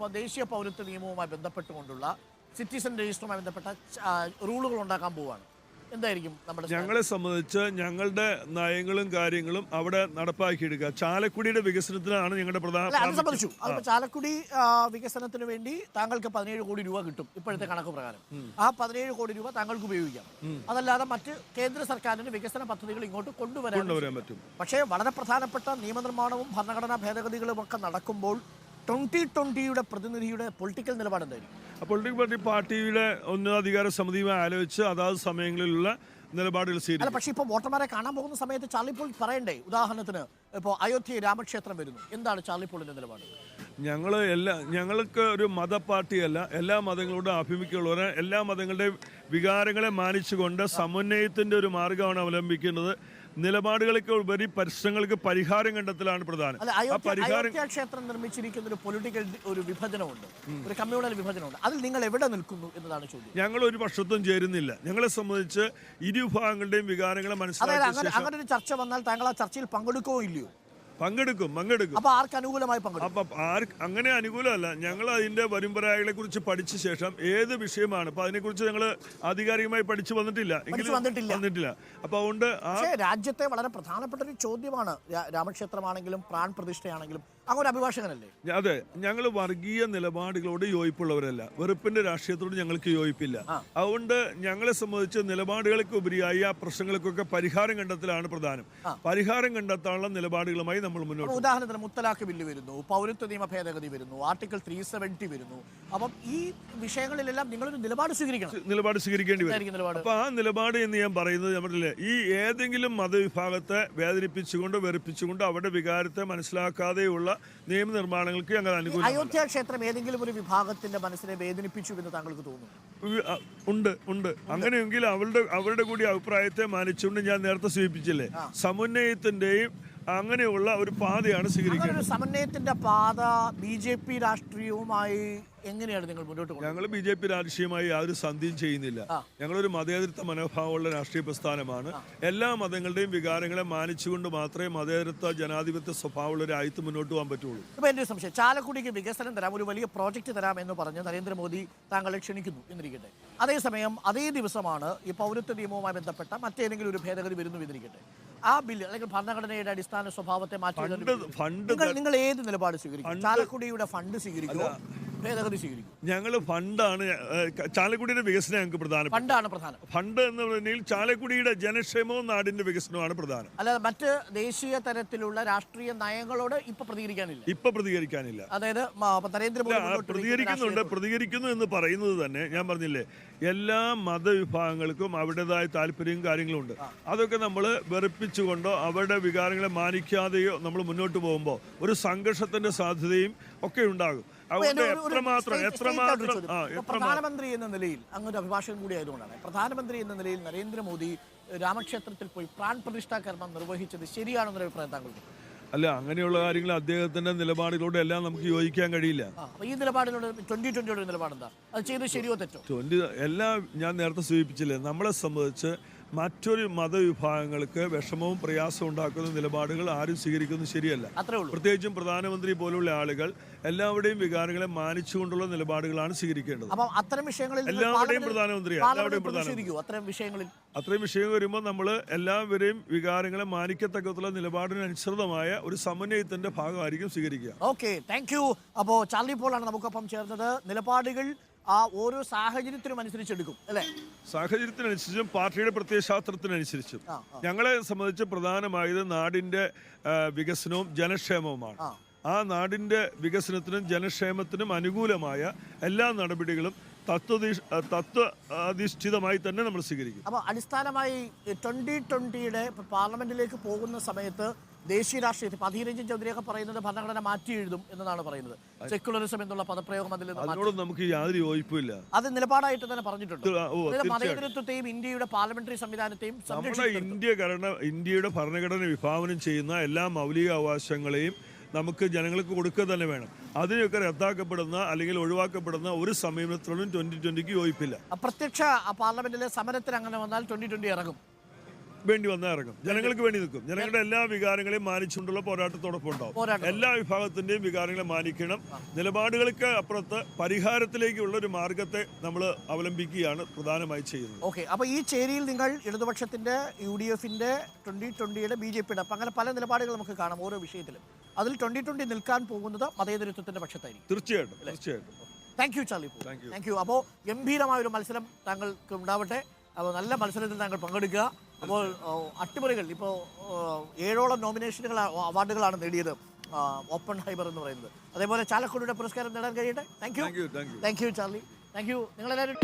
അപ്പോൾ ദേശീയ പൗരത്വ നിയമവുമായി ബന്ധപ്പെട്ടുകൊണ്ടുള്ള സിറ്റിസൺ രജിസ്റ്ററുമായി ബന്ധപ്പെട്ട റൂളുകൾ ഉണ്ടാക്കാൻ പോവുകയാണ്. എന്തായിരിക്കും നമ്മുടെ ഞങ്ങളെ സംബന്ധിച്ച് ഞങ്ങളുടെ നയങ്ങളും കാര്യങ്ങളും അവിടെ നടപ്പാക്കിയെടുക്കുക. ചാലക്കുടിയുടെ വികസനത്തിലാണ് ഞങ്ങളുടെ പ്രധാന ചാലക്കുടി വികസനത്തിന് വേണ്ടി താങ്കൾക്ക് 17 കോടി രൂപ കിട്ടും ഇപ്പോഴത്തെ കണക്ക് പ്രകാരം. ആ 17 കോടി രൂപ താങ്കൾക്ക് ഉപയോഗിക്കാം. അതല്ലാതെ മറ്റ് കേന്ദ്ര സർക്കാരിന് വികസന പദ്ധതികൾ ഇങ്ങോട്ട് കൊണ്ടുവരാൻ പറ്റും. പക്ഷേ വളരെ പ്രധാനപ്പെട്ട നിയമനിർമ്മാണവും ഭരണഘടനാ ഭേദഗതികളും ഒക്കെ നടക്കുമ്പോൾ 2020 പ്രതിനിധിയുടെ പൊളിറ്റിക്കൽ നിലപാട് എന്തായിരിക്കും? പൊളിറ്റിക്കൽ പാർട്ടിയുടെ ഉന്നതാധികാര സമിതിയുമായി ആലോചിച്ച് അതാത് സമയങ്ങളിലുള്ള നിലപാടുകൾ സ്വീകരിക്കും. പക്ഷേ ഇപ്പോൾ വോട്ടർമാരെ കാണാൻ പോകുന്ന സമയത്ത് ചാർലി പോൾ പറയണ്ടേ? ഉദാഹരണത്തിന് ഇപ്പോൾ അയോധ്യ രാമക്ഷേത്രം വരുന്നു, എന്താണ് ചാർലി പോളിന്റെ നിലപാട്? ഞങ്ങൾക്ക് ഒരു മത പാർട്ടിയല്ല, എല്ലാ മതങ്ങളോടും ആഭിമുഖ്യമുള്ളവരെ എല്ലാ മതങ്ങളുടെയും വികാരങ്ങളെ മാനിച്ചുകൊണ്ട് സമന്വയത്തിന്റെ ഒരു മാർഗമാണ് അവലംബിക്കേണ്ടത്. നിലപാടുകൾക്ക് ഉപരി പ്രശ്നങ്ങൾക്ക് പരിഹാരം കണ്ടെത്തലാണ് പ്രധാനം. അയോധ്യ ക്ഷേത്രം നിർമ്മിച്ചിരിക്കുന്ന ഒരു പൊളിറ്റിക്കൽ ഒരു വിഭജനമുണ്ട്, ഒരു കമ്മ്യൂണൽ വിഭജനമുണ്ട്. അതിൽ നിങ്ങൾ എവിടെ നിൽക്കുന്നു എന്നതാണ് ചോദ്യം. ഞങ്ങൾ ഒരു പക്ഷത്തും ചേരുന്നില്ല. ഞങ്ങളെ സംബന്ധിച്ച് ഇരുവിഭാഗങ്ങളുടെയും വികാരങ്ങളെ മനസ്സിലാക്കി അങ്ങനെ ഒരു ചർച്ച വന്നാൽ താങ്കൾ ആ ചർച്ചയിൽ പങ്കെടുക്കുകയോ ഇല്ലയോ? പങ്കെടുക്കും. അപ്പൊ ആർക്ക് അനുകൂലമായി പങ്കെടുക്കും? അങ്ങനെ അനുകൂലമല്ല. ഞങ്ങൾ അതിന്റെ വരുംപരായകളെ കുറിച്ച് പഠിച്ച ശേഷം ഏത് വിഷയമാണ് അപ്പൊ അതിനെക്കുറിച്ച് ഞങ്ങൾ ആധികാരികമായി പഠിച്ചു വന്നിട്ടില്ല. അപ്പൊ അതുകൊണ്ട് രാജ്യത്തെ വളരെ പ്രധാനപ്പെട്ട ഒരു ചോദ്യമാണ് രാമക്ഷേത്രമാണെങ്കിലും പ്രാൺ പ്രതിഷ്ഠയാണെങ്കിലും. അങ്ങനെ അഭിഭാഷകനല്ലേ? അതെ, ഞങ്ങൾ വർഗീയ നിലപാടുകളോട് യോജിപ്പുള്ളവരല്ല. വെറുപ്പിന്റെ രാഷ്ട്രീയത്തോട് ഞങ്ങൾക്ക് യോജിപ്പില്ല. അതുകൊണ്ട് ഞങ്ങളെ സംബന്ധിച്ച് നിലപാടുകൾക്ക് ഉപരിയായി ആ പ്രശ്നങ്ങൾക്കൊക്കെ പരിഹാരം കണ്ടെത്തലാണ് പ്രധാനം. പരിഹാരം കണ്ടെത്താനുള്ള നിലപാടുകളുമായി നമ്മൾ മുന്നോട്ട്. ഉദാഹരണത്തിന് മുത്തലാഖ് ബില്ല് വരുന്നു, പൗരത്വ നിയമ ഭേദഗതി വരുന്നു, ആർട്ടിക്കിൾ 370 വരുന്നു. അപ്പം ഈ വിഷയങ്ങളിലെല്ലാം നിങ്ങളൊരു നിലപാട് സ്വീകരിക്കേണ്ടി വരും. അപ്പൊ ആ നിലപാട് എന്ന് ഞാൻ പറയുന്നത് നമ്മളില്ലേ, ഈ ഏതെങ്കിലും മതവിഭാഗത്തെ വേദനിപ്പിച്ചുകൊണ്ട് വെറുപ്പിച്ചുകൊണ്ട് അവരുടെ വികാരത്തെ മനസ്സിലാക്കാതെയുള്ള നിയമനിർമ്മാണങ്ങൾക്ക് ഞങ്ങൾ അനുകൂലം. അയോധ്യ ക്ഷേത്രം ഏതെങ്കിലും ഒരു വിഭാഗത്തിന്റെ മനസ്സിനെ വേദനിപ്പിച്ചു എന്ന് താങ്കൾക്ക് തോന്നുന്നു? ഉണ്ട്. അങ്ങനെയെങ്കിൽ അവരുടെ കൂടി അഭിപ്രായത്തെ മാനിച്ചുകൊണ്ട് ഞാൻ നേരത്തെ സൂചിപ്പിച്ചില്ലേ, സമന്വയത്തിന്റെയും അങ്ങനെയുള്ള ഒരു പാതയാണ് സ്വീകരിക്കുന്നത്. സമന്വയത്തിന്റെ പാത BJP രാഷ്ട്രീയവുമായി എങ്ങനെയാണ് നിങ്ങൾ മുന്നോട്ട് പോകുന്നത്? ഞങ്ങൾ BJP രാഷ്ട്രീയമായി യാതൊരു സന്ധിയും ചെയ്യുന്നില്ല. ഞങ്ങളൊരു മതേതരത്വ മനോഭാവമുള്ള രാഷ്ട്രീയ പ്രസ്ഥാനമാണ്. എല്ലാ മതങ്ങളുടെയും വികാരങ്ങളെ മാനിച്ചുകൊണ്ട് മാത്രമേ മതേതരത്വ ജനാധിപത്യ സ്വഭാവമുള്ള ഒരു ആയത്ത് മുന്നോട്ട് പോകാൻ പറ്റുള്ളൂ. ഇപ്പൊ എന്റെ സംശയം, ചാലക്കുടിക്ക് വികസനം തരാം, ഒരു വലിയ പ്രോജക്റ്റ് തരാം എന്ന് പറഞ്ഞ് നരേന്ദ്രമോദി താങ്കളെ ക്ഷണിക്കുന്നു എന്നിരിക്കട്ടെ. അതേസമയം അതേ ദിവസമാണ് ഈ പൗരത്വ നിയമവുമായി ബന്ധപ്പെട്ട മറ്റേതെങ്കിലും ഒരു ഭേദഗതി വരുന്നു എന്നിരിക്കട്ടെ. ആ ബില്ല് അല്ലെങ്കിൽ ഭരണഘടനയുടെ അടിസ്ഥാന സ്വഭാവത്തെ മാറ്റി നിങ്ങൾ ഏത് നിലപാട് സ്വീകരിക്കും? ചാലക്കുടിയുടെ ഫണ്ട് സ്വീകരിക്കുമോ, ഭേദഗതി സ്വീകരിക്കും? ഞങ്ങൾ ഫണ്ടാണ്, ചാലക്കുടിയുടെ വികസനം ഞങ്ങൾക്ക് പ്രധാനം. ഫണ്ട് എന്ന് പറഞ്ഞാൽ ചാലക്കുടിയുടെ ജനക്ഷേമവും നാടിന്റെ വികസനമാണ് പ്രധാനം. അല്ലാതെ മറ്റ് ദേശീയ തരത്തിലുള്ള രാഷ്ട്രീയ നയങ്ങളോട് ഇപ്പൊ പ്രതികരിക്കാനില്ല. അതായത് നരേന്ദ്രമോദി പ്രതികരിക്കുന്നു എന്ന് പറയുന്നത് തന്നെ ഞാൻ പറഞ്ഞില്ലേ, എല്ലാ മതവിഭാഗങ്ങൾക്കും അവരുടേതായ താല്പര്യവും കാര്യങ്ങളും ഉണ്ട്. അതൊക്കെ നമ്മൾ വെറുപ്പിച്ചുകൊണ്ടോ അവരുടെ വികാരങ്ങളെ മാനിക്കാതെയോ നമ്മൾ മുന്നോട്ട് പോകുമ്പോൾ ഒരു സംഘർഷത്തിന്റെ സാധ്യതയും ഒക്കെ ഉണ്ടാകും. പ്രധാനമന്ത്രി എന്ന നിലയിൽ അങ്ങൊരു അഭിഭാഷകൻ കൂടി ആയതുകൊണ്ടാണ്, പ്രധാനമന്ത്രി എന്ന നിലയിൽ നരേന്ദ്രമോദി രാമക്ഷേത്രത്തിൽ പോയി പ്രാൺ പ്രതിഷ്ഠാ കർമ്മം നിർവഹിച്ചത് ശരിയാണെന്നൊരു അഭിപ്രായം താങ്കൾക്ക്? അല്ല, അങ്ങനെയുള്ള കാര്യങ്ങൾ അദ്ദേഹത്തിന്റെ നിലപാടുകളോട് എല്ലാം നമുക്ക് യോജിക്കാൻ കഴിയില്ല. ഈ നിലപാടിനോട് 2020 നിലപാടെന്താ? അത് ചെയ്ത് ശരിയോ തെറ്റോ? എല്ലാം ഞാൻ നേരത്തെ സൂചിപ്പിച്ചില്ലേ, നമ്മളെ സംബന്ധിച്ച് മറ്റൊരു മതവിഭാഗങ്ങൾക്ക് വിഷമവും പ്രയാസവും ഉണ്ടാക്കുന്ന നിലപാടുകൾ ആരും സ്വീകരിക്കുന്നത് ശരിയല്ല. പ്രത്യേകിച്ചും പ്രധാനമന്ത്രി പോലുള്ള ആളുകൾ എല്ലാവരുടെയും വികാരങ്ങളെ മാനിച്ചുകൊണ്ടുള്ള നിലപാടുകളാണ് സ്വീകരിക്കേണ്ടത്. എല്ലാവരുടെയും അത്രയും വിഷയങ്ങൾ വരുമ്പോൾ നമ്മൾ എല്ലാവരെയും വികാരങ്ങളെ മാനിക്കത്തക്കത്തുള്ള നിലപാടിനനുസൃതമായ ഒരു സമന്വയത്തിന്റെ ഭാഗമായിരിക്കും സ്വീകരിക്കുക. Okay, thank you. അപ്പോൾ ചാർലി പോളാണ് നമുക്കൊപ്പം ചേർന്നത്. നിലപാടുകൾ ആ ഓരോ സാഹചര്യത്തിനും അനുസരിച്ചെടുക്കും അല്ലേ? സാഹചര്യത്തിനനുസരിച്ചും പാർട്ടിയുടെ പ്രത്യയശാസ്ത്രത്തിനനുസരിച്ചും ഞങ്ങളെ സംബന്ധിച്ച് പ്രധാനമായത് നാടിന്റെ വികസനവും ജനക്ഷേമവുമാണ്. ആ നാടിന്റെ വികസനത്തിനും ജനക്ഷേമത്തിനും അനുകൂലമായ എല്ലാ നടപടികളും തത്വാധിഷ്ഠിതമായി തന്നെ നമ്മൾ സ്വീകരിക്കും. അപ്പോൾ അടിസ്ഥാനമായി 2020 പാർലമെന്റിലേക്ക് പോകുന്ന സമയത്ത് ദേശീയ രാഷ്ട്രീയത്തിൽ അധീർ രഞ്ജൻ ചൗധരിയൊക്കെ പറയുന്നത് ഭരണഘടന മാറ്റി എഴുതും എന്നതാണ് പറയുന്നത്. സെക്യുലറിസം എന്നുള്ള പദപ്രയോഗം അതിനോട് നമുക്ക് യാതൊരു യോജിപ്പില്ല. അത് നിലപാടായിട്ട് തന്നെ പറഞ്ഞിട്ടുണ്ട്. മതേതരത്വത്തെയും ഇന്ത്യയുടെ പാർലമെന്ററി സംവിധാനത്തെയും ഇന്ത്യയുടെ ഭരണഘടന വിഭാവനം ചെയ്യുന്ന എല്ലാ മൗലിക അവകാശങ്ങളെയും നമുക്ക് ജനങ്ങൾക്ക് കൊടുക്കുക തന്നെ വേണം. അതിനൊക്കെ റദ്ദാക്കപ്പെടുന്ന അല്ലെങ്കിൽ ഒഴിവാക്കപ്പെടുന്ന ഒരു സമീപനത്തിലും 2020 യോജിപ്പില്ല. പ്രത്യക്ഷ പാർലമെന്റിലെ സമരത്തിന് അങ്ങനെ വന്നാൽ 2020 ഇറങ്ങും. വേണ്ടി വന്നാൽ ഇറങ്ങും, ജനങ്ങൾക്ക് വേണ്ടി നിൽക്കും. ജനങ്ങളുടെ എല്ലാ വികാരങ്ങളെയും മാനിച്ചുകൊണ്ടുള്ള പോരാട്ടത്തോടൊപ്പം ഉണ്ടാവും. എല്ലാ വിഭാഗത്തിന്റെയും വികാരങ്ങളെ മാനിക്കണം. നിലപാടുകൾക്ക് അപ്പുറത്ത് പരിഹാരത്തിലേക്കുള്ള ഒരു മാർഗത്തെ നമ്മൾ അവലംബിക്കുകയാണ് പ്രധാനമായി ചെയ്യുന്നത്. ഓക്കെ, അപ്പൊ ഈ ചേരിയിൽ നിങ്ങൾ ഇടതുപക്ഷത്തിന്റെ, UDF-ന്റെ, 2020-യുടെ, BJP-യുടെ അങ്ങനെ പല നിലപാടുകൾ നമുക്ക് കാണാം ഓരോ വിഷയത്തിലും. അതിൽ 2020 നിൽക്കാൻ പോകുന്നത് മതേതരത്വത്തിന്റെ പക്ഷത്തായിരിക്കും. തീർച്ചയായിട്ടും. Thank you Charlie. Thank you. അപ്പോൾ ഗംഭീരമായൊരു മത്സരം താങ്കൾക്ക് ഉണ്ടാവട്ടെ. അപ്പോൾ നല്ല മത്സരത്തിൽ താങ്കൾ പങ്കെടുക്കുക. അപ്പോൾ അട്ടിമറികൾ ഇപ്പോൾ 7ഓളം നോമിനേഷനുകൾ, അവാർഡുകളാണ് നേടിയത് ഓപ്പൺ ഹൈബർ എന്ന് പറയുന്നത്. അതേപോലെ ചാലക്കുടിയുടെ പുരസ്കാരം നേടാൻ കഴിയട്ടെ. Thank you Charlie. Thank you. നിങ്ങളെല്ലാവരും